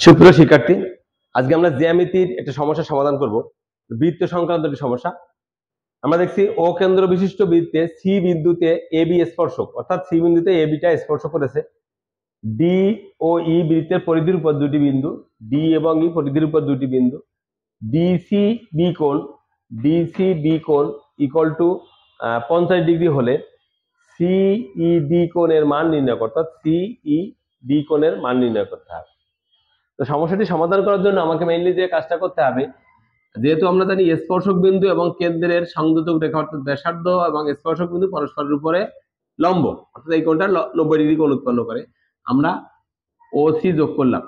সুপ্রিয় শিক্ষার্থী, আজকে আমরা জ্যামিতির একটা সমস্যার সমাধান করব। বৃত্ত সংক্রান্ত একটি সমস্যা। আমরা দেখছি ও কেন্দ্র বিশিষ্ট বৃত্তে সি বিন্দুতে এ বি স্পর্শক, অর্থাৎ সি বিন্দুতে এ বিটা স্পর্শ করেছে। ডি ও ই বৃত্তের পরিধির উপর দুটি বিন্দু, ডি এবং ই পরিধির উপর দুটি বিন্দু। ডিসি বি কোণ ইকুয়াল টু 50 ডিগ্রি হলে সিইডি কোণের মান নির্ণয় করতে, অর্থাৎ সিইডি কোণের মান নির্ণয় করতে হবে। তো সমস্যাটি সমাধান করার জন্য আমাকে মেইনলি যে কাজটা করতে হবে, যেহেতু আমরা জানি স্পর্শক বিন্দু এবং কেন্দ্রের সংযোজক রেখা অর্থাৎ ব্যাসার্ধ এবং স্পর্শক বিন্দু পরস্পরের উপরে লম্ব, অর্থাৎ এই কোণটা 90 ডিগ্রি কোণ উৎপন্ন করে। আমরা ওসি যোগ করলাম,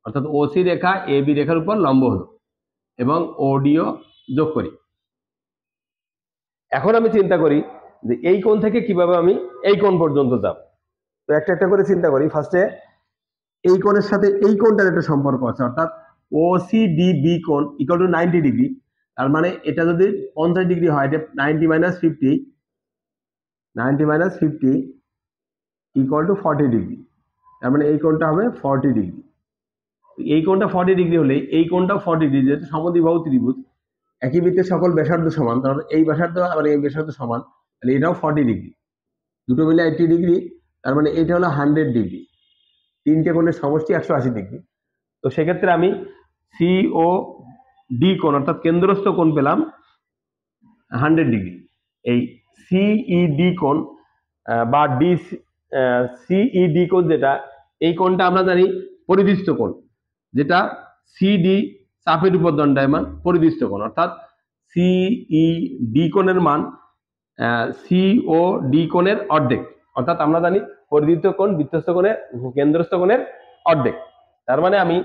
অর্থাৎ ওসি রেখা এ বি রেখার উপর লম্ব হলো, এবং ওডিও যোগ করি। এখন আমি চিন্তা করি যে এই কোণ থেকে কিভাবে আমি এই কোণ পর্যন্ত যাব। তো একটা একটা করে চিন্তা করি। ফার্স্টে এই কোণের সাথে এই কোণটার একটা সম্পর্ক আছে, অর্থাৎ ওসিডিবি কোণ ইকুয়াল টু 90 ডিগ্রি। তার মানে এটা যদি 50 ডিগ্রি হয়, এটা 90 মাইনাস 50 ইকুয়াল টু 40 ডিগ্রি। তার মানে এই কোণটা হবে 40 ডিগ্রি। এই কোণটা 40 ডিগ্রি হলে এই কোণটাও 40 ডিগ্রি, যেহেতু সমদ্বিবাহু ত্রিভুজ, একই বৃত্তের সকল ব্যাসার্ধ সমান, তার মানে এই ব্যাসার্ধ আবার এই ব্যাসার্ধ সমান, তাহলে এটাও 40 ডিগ্রি, দুটো মিলে 80 ডিগ্রি। তার মানে এটা হলো 100 ডিগ্রি। তিনটে কোণের সমষ্টি 180 ডিগ্রি। তো সেক্ষেত্রে আমি সি ও ডি কোণ অর্থাৎ কেন্দ্রস্থ কোণ পেলাম 100 ডিগ্রি। এই সিইডি কোণ বা সিইডি কোণ যেটা, এই কোণটা আমরা জানি পরিধিস্থ কোণ, যেটা সিডি চাপের উপর দণ্ডায়মান পরিধিস্থ কোণ, অর্থাৎ সিইডি কোণের মান সি ও ডি কোণের অর্ধেক। অর্থাৎ আমরা জানি পরিধিস্থ কোণ বৃত্তস্থ কোণের কেন্দ্রস্থ কোণের অর্ধেক। তার মানে আমি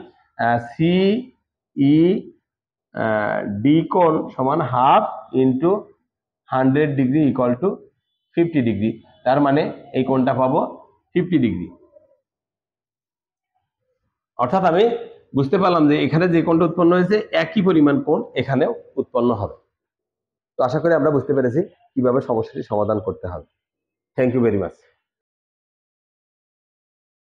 ডি কোণ সমান half into 100 degree equal to 50 degree. তার মানে এই কোণটা পাবো 50 ডিগ্রি। অর্থাৎ আমি বুঝতে পারলাম যে এখানে যে কোণটা উৎপন্ন হয়েছে একই পরিমাণ কোণ এখানেও উৎপন্ন হবে। তো আশা করি আমরা বুঝতে পেরেছি কিভাবে সমস্যাটি সমাধান করতে হবে। Thank you very much.